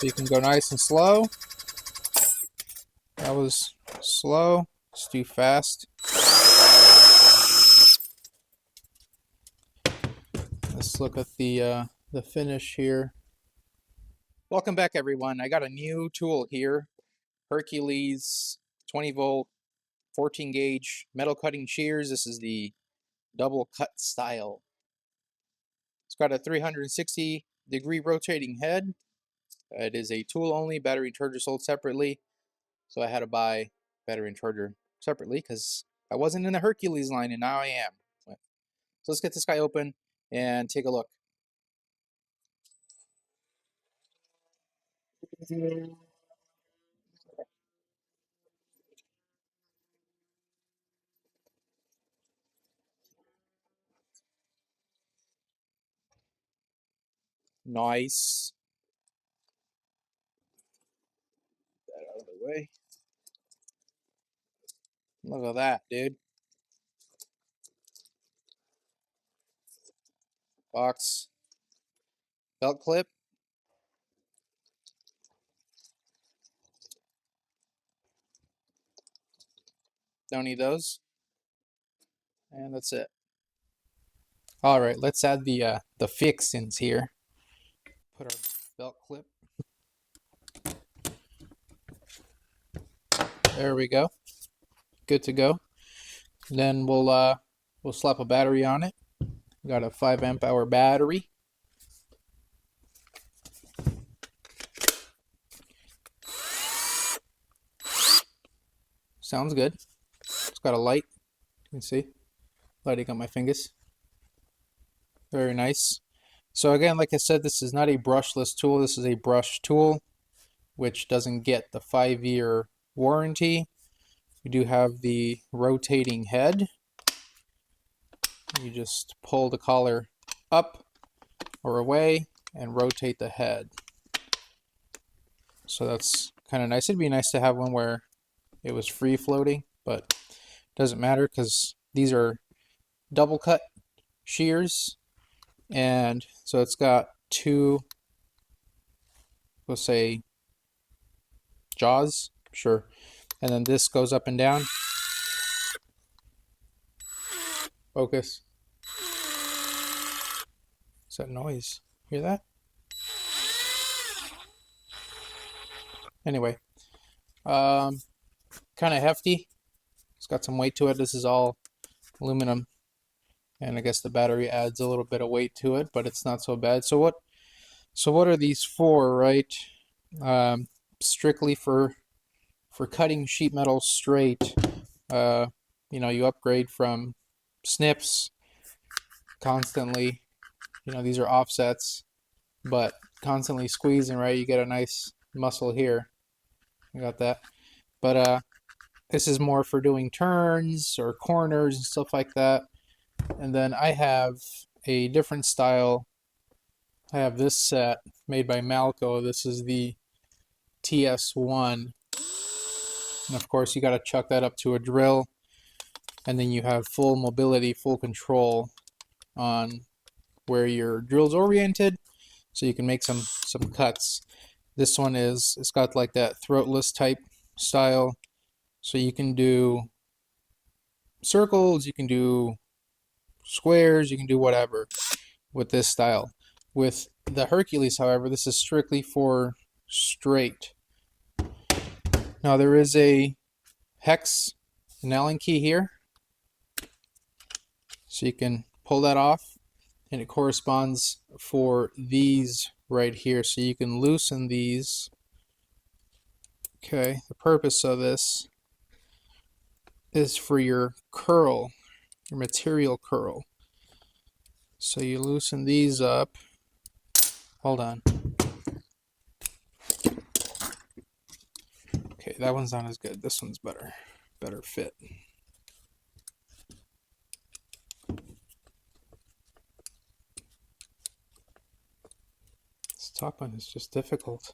So you can go nice and slow. That was slow. Let's do fast. Let's look at the finish here. Welcome back, everyone. I got a new tool here, HERCULES 20V 14 gauge metal cutting shears. This is the double cut style. It's got a 360-degree rotating head. It is a tool only, battery and charger sold separately. So I had to buy battery and charger separately because I wasn't in the HERCULES line and now I am. So let's get this guy open and take a look. Nice. Get that out of the way. Look at that, dude. Box. Belt clip. Don't need those. And that's it. All right, let's add the fixings here. Put our belt clip. There we go. Good to go. Then we'll slap a battery on it. Got a 5 amp hour battery. Sounds good. It's got a light. You can see lighting up my fingers. Very nice. So again, like I said, this is not a brushless tool. This is a brush tool, which doesn't get the 5-year warranty. We do have the rotating head. You just pull the collar up or away and rotate the head. So that's kind of nice. It'd be nice to have one where it was free floating, but it doesn't matter because these are double cut shears. And so it's got two, we'll say, jaws, sure. And then this goes up and down. Focus. What's that noise? Hear that? Anyway, kind of hefty. It's got some weight to it. This is all aluminum. And I guess the battery adds a little bit of weight to it, but it's not so bad. So what are these for, right? Strictly for cutting sheet metal straight. You know, you upgrade from snips constantly. You know, these are offsets, but constantly squeezing, right? You get a nice muscle here. You got that. But this is more for doing turns or corners and stuff like that. And then I have a different style. I have this set made by MALCO. This is the TS1. And of course, you got to chuck that up to a drill. And then you have full mobility, full control on where your drill's oriented. So you can make some cuts. This one it's got like that throatless type style. So you can do circles, you can do squares, you can do whatever with this style. With the HERCULES, however, this is strictly for straight. Now there is a hex, an Allen key here, so you can pull that off, and it corresponds for these right here. So you can loosen these. Okay, the purpose of this is for your curl, your material curl. So you loosen these up. Hold on. Okay, that one's not as good. This one's better fit. This top one is just difficult.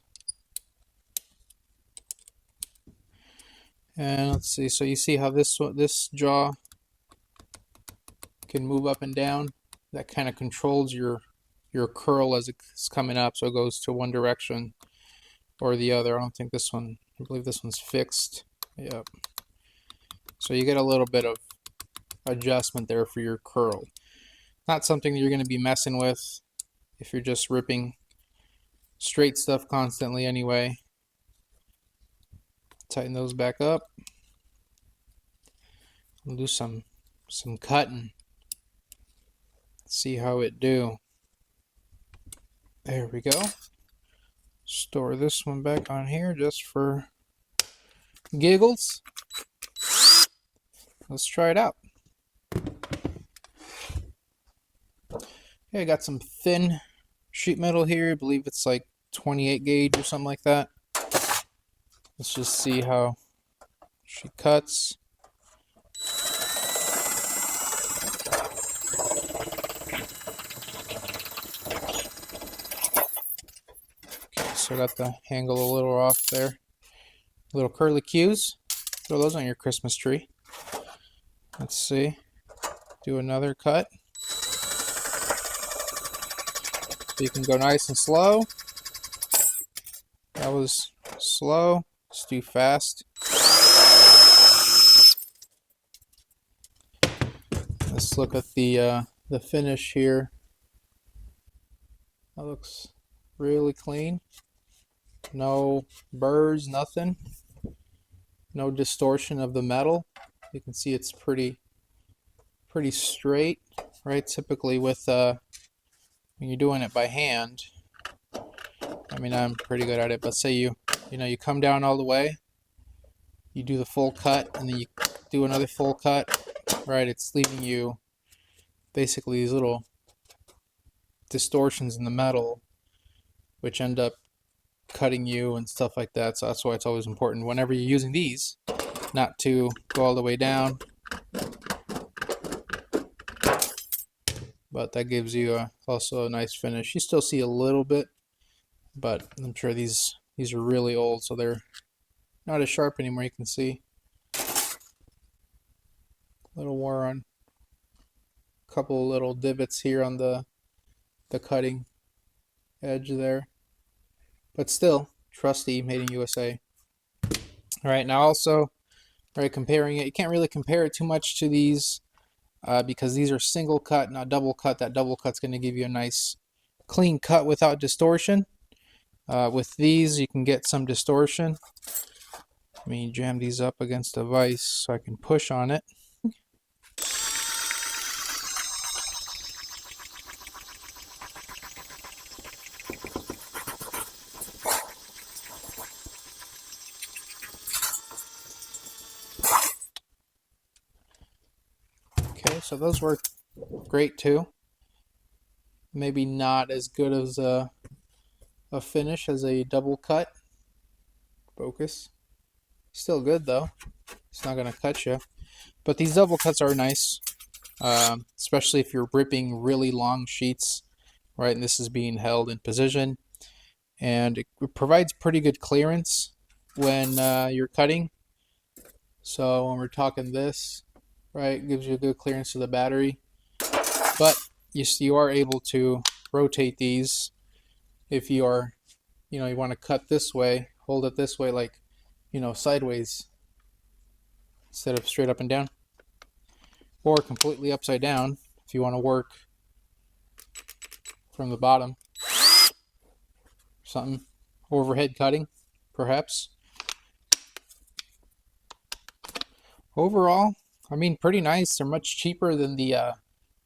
And let's see, so you see how this jaw can move up and down? That kind of controls your curl as it's coming up, so it goes to one direction. or the other. I don't think this one, I believe this one's fixed. Yep. So you get a little bit of adjustment there for your curl. Not something that you're going to be messing with if you're just ripping straight stuff constantly anyway. Tighten those back up. We'll do some cutting. See how it do. There we go. Store this one back on here just for giggles. Let's try it out. Okay, I got some thin sheet metal here. I believe it's like 28 gauge or something like that. Let's just see how she cuts. Okay, so I got the angle a little off there. Little curlicues. Throw those on your Christmas tree. Let's see. Do another cut. So you can go nice and slow. That was slow. Let's do fast. Let's look at the finish here. That looks really clean. No burrs, nothing. No distortion of the metal. You can see it's pretty straight, right? Typically with when you're doing it by hand, I mean, I'm pretty good at it, but say you come down all the way, you do the full cut, and then you do another full cut, right? It's leaving you basically these little distortions in the metal, which end up cutting you and stuff like that. So that's why it's always important whenever you're using these not to go all the way down. But that gives you also a nice finish. You still see a little bit, but I'm sure these are really old, so they're not as sharp anymore. You can see a little wear on a couple little divots here on the cutting edge there, but still trusty, made in USA. All right, now also, right, comparing it, you can't really compare it too much to these because these are single cut, not double cut. That double cut's going to give you a nice clean cut without distortion. With these, you can get some distortion. Let me jam these up against a vise so I can push on it. Okay, so those work great too. Maybe not as good as a finish as a double cut. Focus. Still good though. It's not going to cut you. But these double cuts are nice, especially if you're ripping really long sheets, right? And this is being held in position. And it provides pretty good clearance when you're cutting. So when we're talking this, right, it gives you a good clearance to the battery. But you are able to rotate these if you are, you want to cut this way, hold it this way, like, sideways instead of straight up and down, or completely upside down if you want to work from the bottom. Something overhead cutting, perhaps. Overall, I mean, pretty nice. They're much cheaper than the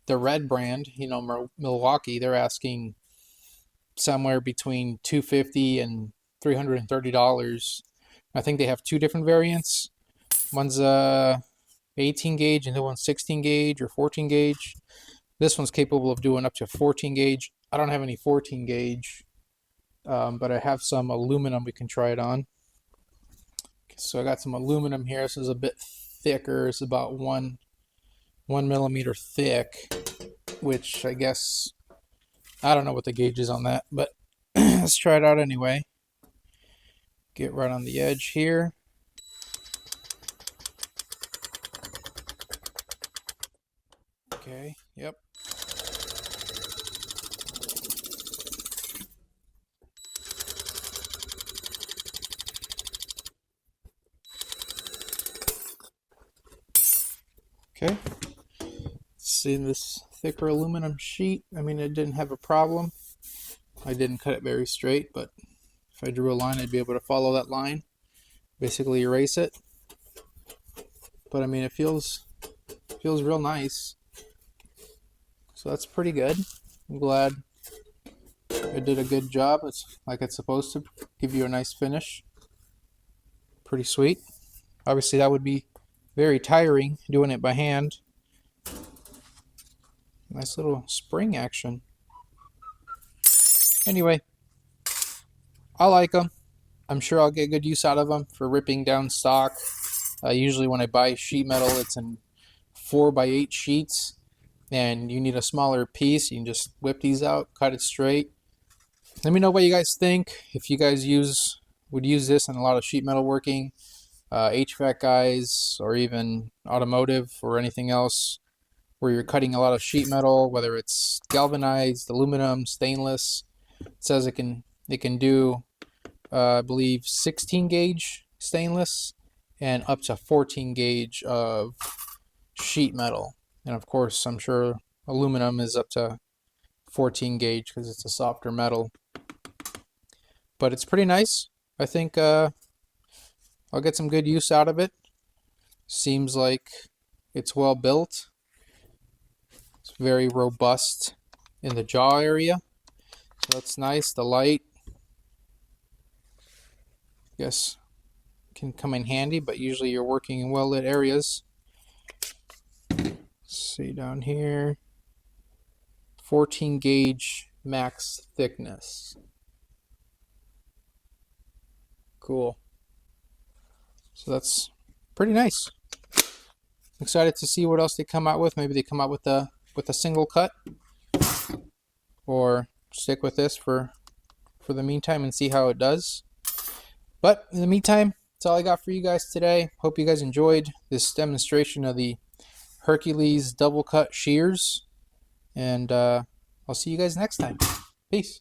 red brand, Milwaukee. They're asking somewhere between $250 and $330. I think they have two different variants. One's 18 gauge and the one's 16 gauge or 14 gauge. This one's capable of doing up to 14 gauge. I don't have any 14 gauge, but I have some aluminum we can try it on. Okay, so I got some aluminum here. This is a bit thicker. It's about one millimeter thick, which I guess, I don't know what the gauge is on that, but let's try it out anyway. Get right on the edge here. Okay, yep. Okay. See this thicker aluminum sheet. I mean, it didn't have a problem. I didn't cut it very straight, but if I drew a line, I'd be able to follow that line. Basically erase it. But I mean, it feels real nice. So that's pretty good. I'm glad it did a good job. It's like it's supposed to, give you a nice finish. Pretty sweet. Obviously, that would be very tiring doing it by hand. Nice little spring action. Anyway, I like them. I'm sure I'll get good use out of them for ripping down stock. Usually when I buy sheet metal, it's in 4x8 sheets, and you need a smaller piece. You can just whip these out, cut it straight. Let me know what you guys think. If you guys would use this in a lot of sheet metal working, HVAC guys, or even automotive or anything else where you're cutting a lot of sheet metal, whether it's galvanized, aluminum, stainless. It says it can do I believe 16 gauge stainless and up to 14 gauge of sheet metal. And of course, I'm sure aluminum is up to 14 gauge because it's a softer metal. But it's pretty nice. I think I'll get some good use out of it. Seems like it's well built. It's very robust in the jaw area. So that's nice. The light, I guess, can come in handy, but usually you're working in well lit areas. Let's see down here. 14 gauge max thickness. Cool. So that's pretty nice. Excited to see what else they come out with. Maybe they come out with a single cut, or stick with this for the meantime and see how it does. But in the meantime, that's all I got for you guys today. Hope you guys enjoyed this demonstration of the Hercules double cut shears, and I'll see you guys next time. Peace.